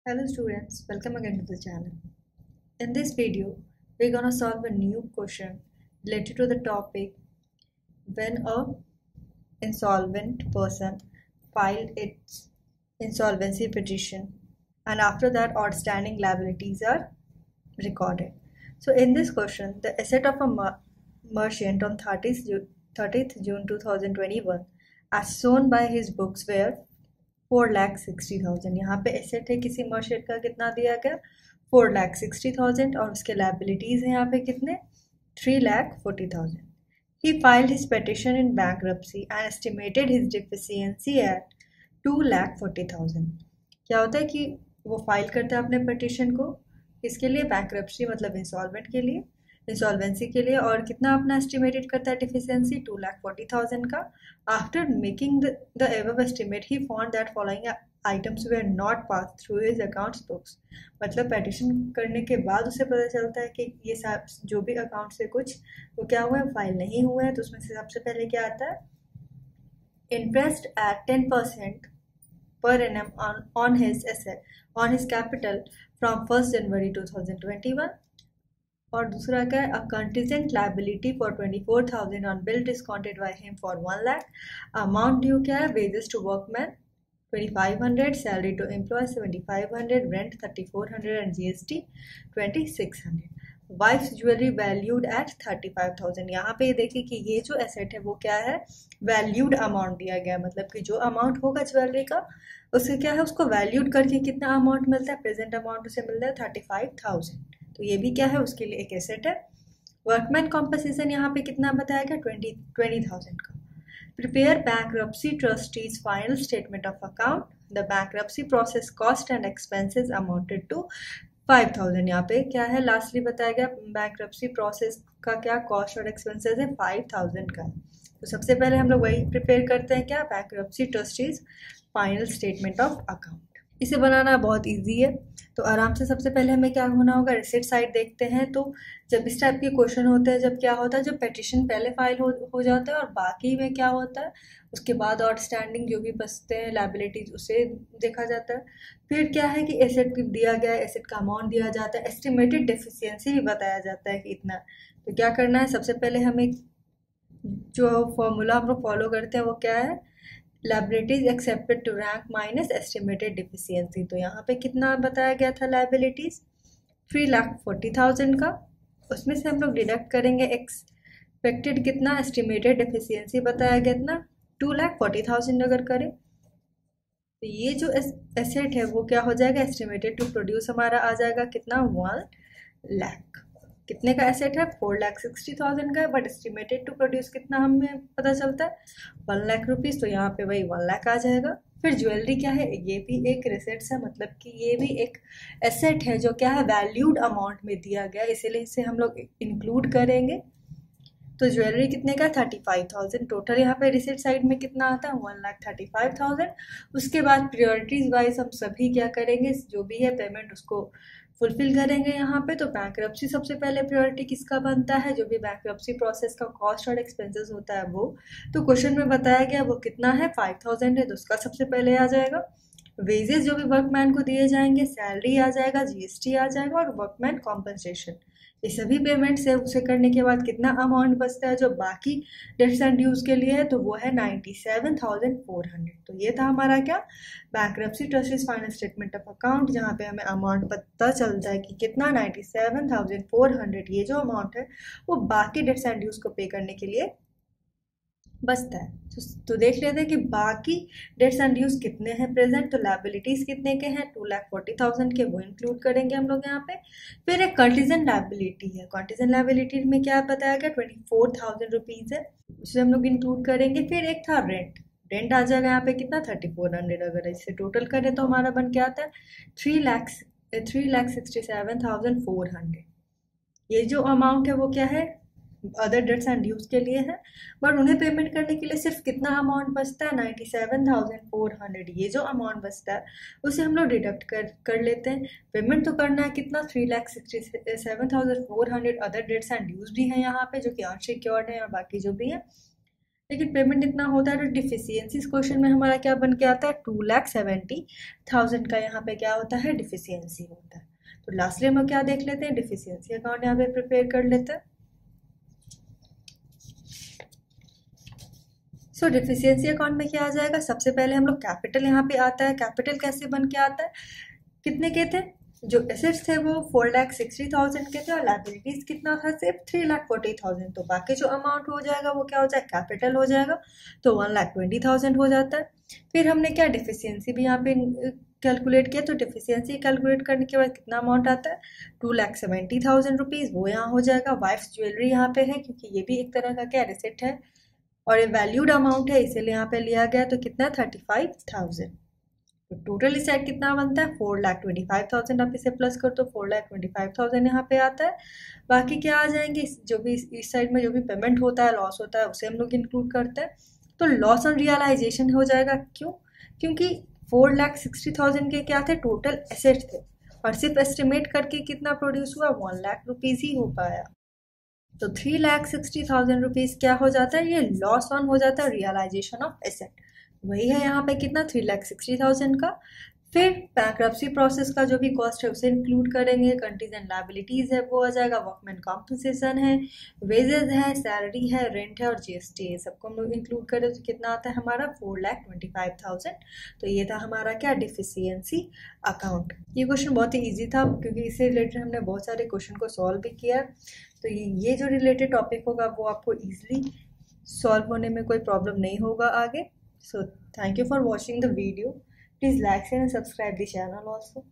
Hello students, welcome again to the channel. In this video, we're gonna solve a new question related to the topic when a insolvent person filed its insolvency petition and after that outstanding liabilities are recorded. So in this question, the asset of a merchant on 30th June 2021 as shown by his books were 4,60,000। यहाँ पे asset है किसी merchant का कितना दिया गया 4,60,000 और उसके लाइबिलिटीज है यहाँ पे कितने 3,40,000। He filed his petition in bankruptcy and estimated his deficiency at 2,40,000। क्या होता है कि वो फाइल करता है अपने पिटिशन को किसके लिए बैंक्रप्सी मतलब इंसॉल्वेंट के लिए इंसॉल्वेंसी के लिए और कितना अपना एस्टिमेटेड करता है डिफिशियंसी 2,40,000 का। After making the above estimate he found that following items were not pass through his accounts books. मतलब पेटिशन करने के बाद उसे पता चलता है कि ये सब जो भी अकाउंट से कुछ वो क्या हुआ है फाइल नहीं हुआ है। तो उसमें से सबसे पहले क्या आता है interest eight 10% per annum on his asset on his capital from 1st January 2021 और दूसरा क्या है a contingent liability for 24,000 on bill discounted by him for 1 lakh. Amount due क्या है wages to workman 2,500, salary to employ 7,500, rent 3,400 and GST 2,600। Wife's jewellery valued at 35,000। यहाँ पे देखिए कि ये जो एसेट है वो क्या है वैल्यूड अमाउंट दिया गया मतलब कि जो अमाउंट होगा ज्वेलरी का उससे क्या है उसको वैल्यूड करके कितना अमाउंट मिलता है प्रेजेंट अमाउंट उसे मिलता है 35,000। तो ये भी क्या है उसके लिए एक एसेट है। वर्कमैन कॉम्पनसेशन यहाँ पे कितना बताया गया 20,000 का। Prepare bankruptcy trustees final statement of account the bankruptcy process cost and expenses amounted to 5,000। यहाँ पे क्या है लास्टली बताया गया बैंक्रप्सी प्रोसेस का क्या कॉस्ट और एक्सपेंसेस है 5,000 का। तो सबसे पहले हम लोग वही प्रिपेयर करते हैं क्या bankruptcy trustees final statement of account. इसे बनाना बहुत इजी है तो आराम से सबसे पहले हमें क्या होना होगा रिसिट साइड देखते हैं। तो जब इस टाइप के क्वेश्चन होते हैं जब क्या होता है जब पेटिशन पहले फाइल हो जाता है और बाकी में क्या होता है उसके बाद आउटस्टैंडिंग जो भी बचते हैं लाइबिलिटीज उसे देखा जाता है। फिर क्या है कि एसेट दिया गया है एसेट का अमाउंट दिया जाता है एस्टिमेटेड डेफिशिएंसी भी बताया जाता है कि इतना। तो क्या करना है सबसे पहले हमें जो फॉर्मूला हम लोग फॉलो करते हैं वो क्या है liabilities expected to rank minus estimated deficiency. तो यहाँ पे कितना बताया गया था लाइबिलिटीज 3,40,000 का उसमें से हम लोग डिडक्ट करेंगे एक्सपेक्टेड कितना एस्टिमेटेड डिफिशियंसी बताया गया इतना 2,40,000 अगर करें तो ये जो एसेट है वो क्या हो जाएगा एस्टिमेटेड टू प्रोड्यूस हमारा आ जाएगा कितना 1 लाख। कितने का एसेट है 4,60,000 का है बट एस्टिमेटेड टू प्रोड्यूस कितना हमें पता चलता है 1 लाख रुपीज़। तो यहाँ पे वही 1 लाख आ जाएगा। फिर ज्वेलरी क्या है ये भी एक रिसेट्स है मतलब कि ये भी एक एसेट है जो क्या है वैल्यूड अमाउंट में दिया गया इसीलिए इसे हम लोग इंक्लूड करेंगे। तो ज्वेलरी कितने का 35,000 टोटल यहाँ पे रिसिट साइड में कितना आता है 1,35,000। उसके बाद प्रायोरिटीज वाइज हम सभी क्या करेंगे जो भी है पेमेंट उसको फुलफिल करेंगे यहाँ पे। तो बैंक्रप्सी सबसे पहले प्रायोरिटी किसका बनता है जो भी बैंक्रप्सी प्रोसेस का कॉस्ट और एक्सपेंसेस होता है वो। तो क्वेश्चन में बताया गया वो कितना है 5,000 है तो उसका सबसे पहले आ जाएगा। वेजेस जो भी वर्कमैन को दिए जाएंगे सैलरी आ जाएगा जीएसटी आ जाएगा और वर्कमैन कॉम्पनसेशन ये सभी पेमेंट्स है उसे करने के बाद कितना अमाउंट बचता है जो बाकी डेट्स एंड ड्यूज के लिए है तो वो है 97,400। तो ये था हमारा क्या bankruptcy trustees final statement of account जहाँ पे हमें अमाउंट पता चलता है कि कितना 97,400 ये जो अमाउंट है वो बाकी डेट्स एंड ड्यूज को पे करने के लिए बचता है। तो देख लेते हैं कि बाकी डेट्स एंड ड्यूज कितने हैं प्रेजेंट। तो लाइबिलिटीज कितने के हैं 2,40,000 के वो इंक्लूड करेंगे हम लोग यहाँ पे। फिर एक कंटीजेंट लाइबिलिटी है कंटीजेंट लाइबिलिटी में क्या बताया गया 24,000 रुपीज़ है उसे हम लोग इंक्लूड करेंगे। फिर एक था रेंट रेंट आ जाएगा यहाँ पे कितना 3,400 अगर इसे टोटल करें तो हमारा बन के आता है 3,67,400। ये जो अमाउंट है वो क्या है अदर डेट्स एंड ड्यूज के लिए है बट उन्हें पेमेंट करने के लिए सिर्फ कितना अमाउंट बचता है 97,400। ये जो अमाउंट बचता है उसे हम लोग डिडक्ट कर लेते हैं। पेमेंट तो करना है कितना 3,67,400 अदर डेट्स एंड ड्यूज भी हैं यहाँ पे जो कि अनसिक्योर्ड है और बाकी जो भी है लेकिन पेमेंट इतना होता है तो डिफिशियंसी क्वेश्चन में हमारा क्या बन के आता है, 2,70,000 का यहाँ पे क्या होता है, डिफिशियंसी होता है। तो लास्टली हम क्या देख लेते हैं, डिफिशियंसी अकाउंट यहाँ पे प्रिपेयर कर लेते हैं। सो डिफिशियंसी अकाउंट में क्या आ जाएगा, सबसे पहले हम लोग कैपिटल यहाँ पे आता है। कैपिटल कैसे बन के आता है, कितने के थे, जो एसेट्स थे वो 4,60,000 के थे और लाइबिलिटीज कितना था, सिर्फ 3,40,000। तो बाकी जो अमाउंट हो जाएगा वो क्या हो जाएगा, कैपिटल हो जाएगा, तो 1,20,000 हो जाता है। फिर हमने क्या डिफिशियंसी भी यहाँ पे कैलकुलेट किया, तो डिफिशियंसी कैलकुलेट करने के बाद कितना अमाउंट आता है, 2,70,000 रुपीज़, वो यहाँ हो जाएगा। वाइफ्स ज्वेलरी यहाँ पे है क्योंकि ये भी एक तरह का क्या रिसिट है और ये वैल्यूड अमाउंट है, इसीलिए यहाँ पे लिया गया। तो कितना, 35,000। तो टोटल इस साइड कितना बनता है, 4,25,000। आप इसे प्लस कर तो 4,25,000 यहाँ पे आता है। बाकी क्या आ जाएंगे, जो भी इस साइड में जो भी पेमेंट होता है, लॉस होता है, उसे हम लोग इंक्लूड करते हैं। तो लॉस ऑन रियलाइजेशन हो जाएगा, क्यों, क्योंकि 4,60,000 के क्या थे, टोटल एसेट थे और सिर्फ एस्टिमेट करके कितना प्रोड्यूस हुआ, 1,00,000 रुपीज़ ही हो पाया। तो 3,60,000 रुपीज़ क्या हो जाता है, ये लॉस ऑन हो जाता है रियलाइजेशन ऑफ एसेट। वही है यहाँ पे कितना, 3,60,000 का। फिर बैंक्रप्सी प्रोसेस का जो भी कॉस्ट है उसे इंक्लूड करेंगे। कंटीजेंट लाइबिलिटीज़ है वो आ जाएगा, वर्कमैन कॉम्पनसेशन है, वेजेस है, सैलरी है, रेंट है और जीएसटी है, सबको हम लोग इंक्लूड करें तो कितना आता है हमारा, 4,25,000। तो ये था हमारा क्या, डिफिशियंसी अकाउंट। ये क्वेश्चन बहुत ही ईजी था क्योंकि इससे रिलेटेड हमने बहुत सारे क्वेश्चन को सॉल्व भी किया। तो ये जो रिलेटेड टॉपिक होगा वो आपको ईजिली सॉल्व होने में कोई प्रॉब्लम नहीं होगा आगे। So thank you for watching the video. Please like, share and subscribe the channel also.